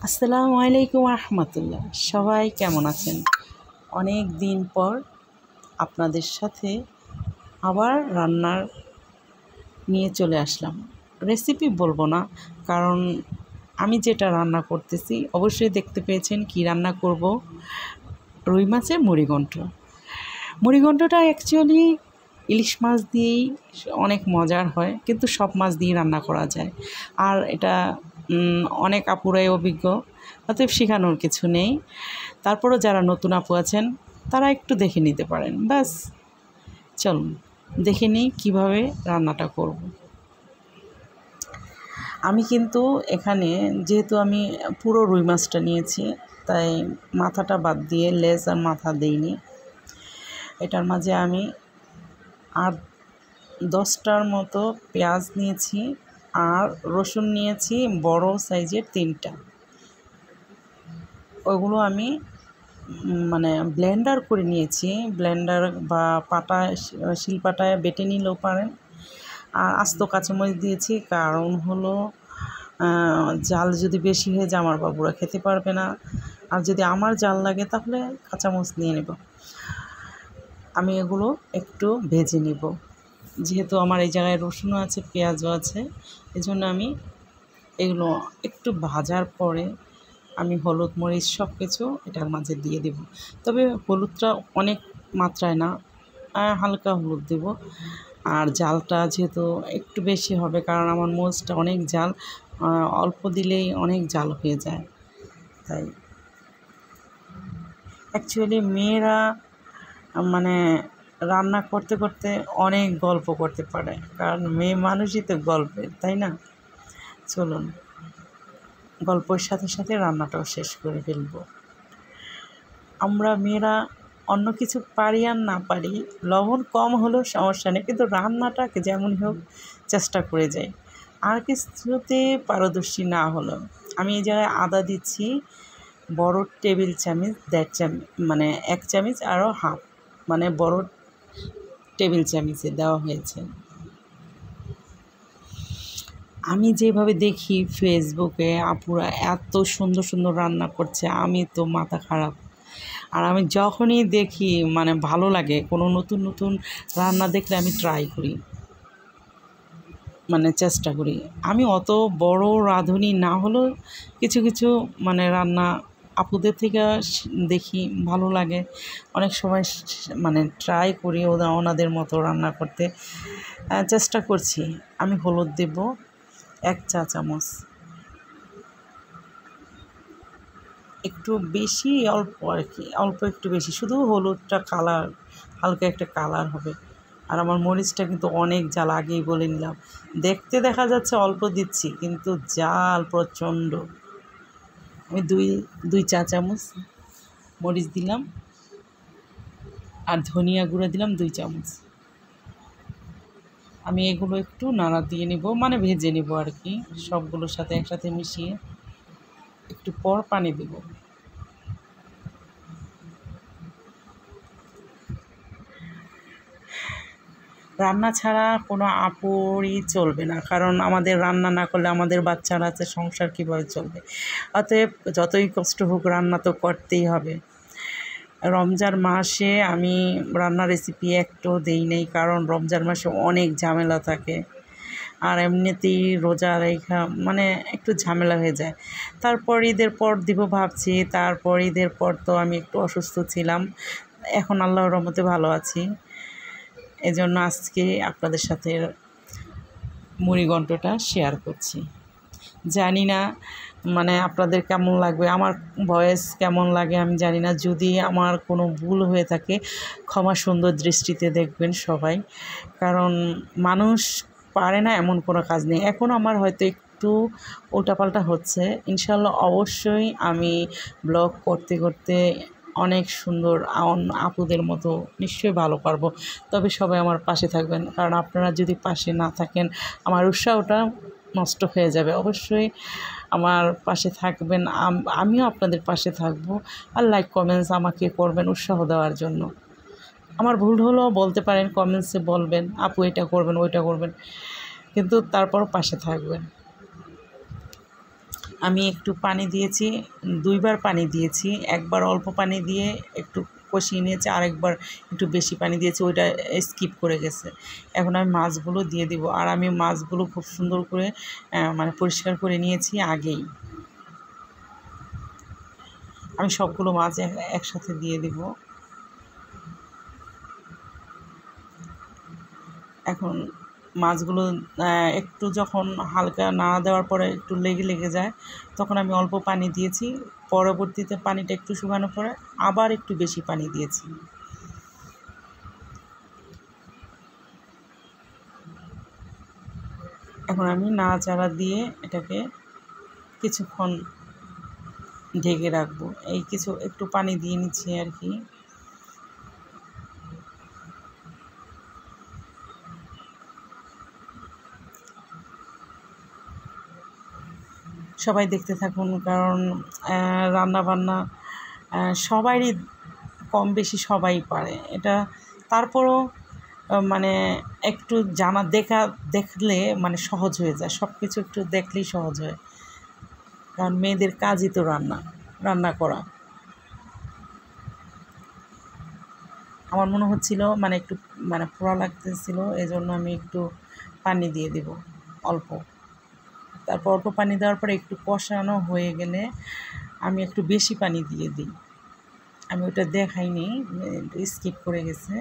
আসসালামু আলাইকুম রহমতুল্লাহ। সবাই কেমন আছেন? অনেক দিন পর আপনাদের সাথে আবার রান্নার নিয়ে চলে আসলাম। রেসিপি বলবো না, কারণ আমি যেটা রান্না করতেছি অবশ্যই দেখতে পেয়েছেন কি রান্না করব। রুই মাছের মুড়িঘণ্ট। মুড়িঘণ্টটা অ্যাকচুয়ালি ইলিশ মাছ দিয়েই অনেক মজার হয়, কিন্তু সব মাছ দিয়ে রান্না করা যায়। আর এটা অনেক আপুরাই অভিজ্ঞ, অতএব শেখানোর কিছু নেই। তারপরও যারা নতুন আপু আছেন তারা একটু দেখে নিতে পারেন। ব্যাস, চলুন দেখে নিই কীভাবে রান্নাটা করব। আমি কিন্তু এখানে যেহেতু আমি পুরো রুই মাছটা নিয়েছি, তাই মাথাটা বাদ দিয়ে লেজ আর মাথা দিইনি। এটার মাঝে আমি 8-10টার মতো পেঁয়াজ নিয়েছি, আর রসুন নিয়েছি বড় সাইজের 3টা। ওগুলো আমি ব্লেন্ডার করে নিয়েছি। ব্লেন্ডার বা শিলপাটায় বেটে নিলেও পারেন। আর আস্ত কাঁচামরিচ দিয়েছি, কারণ হলো জাল যদি বেশি হয়ে যায় আমার বাবুরা খেতে পারবে না। আর যদি আমার জাল লাগে তাহলে কাঁচামরিচ নিয়ে নেব। আমি এগুলো একটু ভেজে নিব। যেহেতু আমার এই জায়গায় রসুনও আছে, পেঁয়াজও আছে, এজন্য আমি এগুলো একটু ভাজার পরে আমি হলুদ মরিচ সব কিছু এটার মাঝে দিয়ে দেব। তবে হলুদটা অনেক মাত্রায় না, হালকা হলুদ দেব। আর জালটা যেহেতু একটু বেশি হবে, কারণ আমার মরিচটা অনেক জাল, অল্প দিলেই অনেক জাল হয়ে যায়। তাই অ্যাকচুয়ালি মেয়েরা রান্না করতে করতে অনেক গল্প করতে পারে, কারণ মেয়ে মানুষই তো গল্পের, তাই না? চলুন গল্পের সাথে সাথে রান্নাটাও শেষ করে ফেলব। আমরা মেয়েরা অন্য কিছু পারি আর না পারি, লবণ কম হলেও সমস্যা নেই, কিন্তু রান্নাটাকে যেমনই হোক চেষ্টা করে যাই। আর কিছুতে পারদর্শী না হলেও আমি এই জায়গায় আদা দিচ্ছি বড় টেবিল চামচ, 1.5 চামচ, 1 চামচ আরও হাফ, বড় টেবিল চামচে দেওয়া হয়েছে। আমি যেভাবে দেখি ফেসবুকে আপুরা এত সুন্দর সুন্দর রান্না করছে, আমি তো মাথা খারাপ। আর আমি যখনই দেখি ভালো লাগে, কোনো নতুন নতুন রান্না দেখলে আমি ট্রাই করি, চেষ্টা করি। আমি অত বড় রাঁধুনি না হলেও কিছু কিছু রান্না আপুদের থেকে দেখি, ভালো লাগে। অনেক সময় ট্রাই করি ওনাদের মতো রান্না করতে চেষ্টা করছি। আমি হলুদ দেব 1 চা চামচ, একটু বেশি অল্প আর কি, অল্প একটু বেশি, শুধু হলুদটা কালার, হালকা একটা কালার হবে। আর আমার মরিচটা কিন্তু অনেক জাল, আগেই বলে নিলাম। দেখতে দেখা যাচ্ছে অল্প দিচ্ছি, কিন্তু জাল প্রচণ্ড। আমি দুই চা চামচ মরিচ দিলাম, আর ধনিয়া গুঁড়ো দিলাম 2 চামচ। আমি এগুলো একটু নাড়া দিয়ে নিব, ভেজে নিব আর কি, সবগুলোর সাথে একসাথে মিশিয়ে। একটু পর পানি দেব। রান্না ছাড়া কোনো আপুরই চলবে না, কারণ আমাদের রান্না না করলে আমাদের বাচ্চারা আছে, সংসার কীভাবে চলবে? অতএব যতই কষ্ট হোক রান্না তো করতেই হবে। রমজান মাসে আমি রান্নার রেসিপি একটাও দেই নেই, কারণ রমজান মাসে অনেক ঝামেলা থাকে। আর এমনিতেই রোজা রেখা একটু ঝামেলা হয়ে যায়। তারপর ঈদের পর দিব ভাবছি, তারপর ঈদের পর তো আমি একটু অসুস্থ ছিলাম। এখন আল্লাহর রহমতে ভালো আছি। এজন্য আজকে আপনাদের সাথে মুড়িঘণ্টটা শেয়ার করছি। জানি না আপনাদের কেমন লাগবে, আমার ভয়েস কেমন লাগে আমি জানি না। যদি আমার কোনো ভুল হয়ে থাকে ক্ষমা সুন্দর দৃষ্টিতে দেখবেন সবাই, কারণ মানুষ পারে না এমন কোনো কাজ নেই। এখন আমার হয়তো একটু উল্টাপাল্টা হচ্ছে, ইনশাল্লাহ অবশ্যই আমি ব্লগ করতে করতে অনেক সুন্দর আপুদের মতো নিশ্চয়ই ভালো পারবো। তবে সবাই আমার পাশে থাকবেন, কারণ আপনারা যদি পাশে না থাকেন আমার উৎসাহটা নষ্ট হয়ে যাবে। অবশ্যই আমার পাশে থাকবেন, আমিও আপনাদের পাশে থাকবো। আর লাইক কমেন্টস আমাকে করবেন উৎসাহ দেওয়ার জন্য। আমার ভুল হলেও বলতে পারেন, কমেন্টসে বলবেন আপু এটা করবেন ওইটা করবেন, কিন্তু তারপরও পাশে থাকবেন। আমি একটু পানি দিয়েছি, 2 বার পানি দিয়েছি। একবার অল্প পানি দিয়ে একটু কষিয়ে নিয়েছি, আরেকবার একটু বেশি পানি দিয়েছি, ওইটা স্কিপ করে গেছে। এখন আমি মাছগুলো দিয়ে দিব। আর আমি মাছগুলো খুব সুন্দর করে মানে পরিষ্কার করে নিয়েছি আগেই। আমি সবগুলো মাছ একসাথে দিয়ে দিব। এখন মাছগুলো একটু যখন হালকা নাড়া দেওয়ার পরে একটু লেগে যায়, তখন আমি অল্প পানি দিয়েছি। পরবর্তীতে পানিটা একটু শুকানোর পরে আবার একটু বেশি পানি দিয়েছি। এখন আমি নাড়াচাড়া দিয়ে এটাকে কিছুক্ষণ ঢেকে রাখবো। এই একটু পানি দিয়ে নিচ্ছি আর কি। সবাই দেখতে থাকুন, কারণ রান্নাবান্না সবারই কম বেশি সবাই পারে এটা। তারপরও মানে একটু দেখলে মানে সহজ হয়ে যায়, সব কিছু একটু দেখলেই সহজ হয়, কারণ মেয়েদের কাজই তো রান্না করা। আমার মনে হচ্ছিল মানে একটু মানে পোড়া লাগতেছিল, এজন্য আমি একটু পানি দিয়ে দিব অল্প। তারপর অল্প পানি দেওয়ার পরে একটু কষানো হয়ে গেলে আমি একটু বেশি পানি দিয়ে দিই। আমি ওটা দেখাইনি, স্কিপ করে গেছে।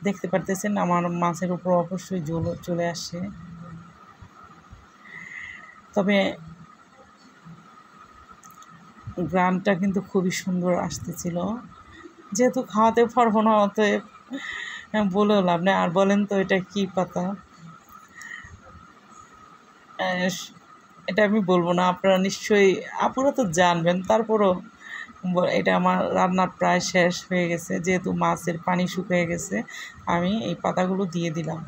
দেখতে পারতেছেন আমার মাছের উপর অবশ্যই জল চলে আসে। তবে গ্রানটা কিন্তু খুবই সুন্দর আসতেছিল। যেহেতু খাওয়াতে পারবো না, অতএব বলেও লাভ নেই। আর বলেন তো এটা কী পাতা? এটা আমি বলবো না, আপনারা নিশ্চয়ই আপুরা তো জানবেন। তারপরও এটা আমার রান্না প্রায় শেষ হয়ে গেছে, যেহেতু মাছের পানি শুকিয়ে গেছে, আমি এই পাতাগুলো দিয়ে দিলাম।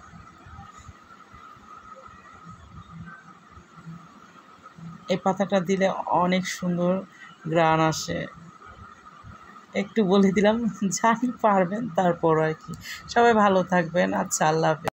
এই পাতাটা দিলে অনেক সুন্দর ঘ্রাণ আসে। একটু বলে দিলাম, জানি পারবেন, তারপর আর কি। সবাই ভালো থাকবেন। আচ্ছা, আল্লাহ হাফেজ।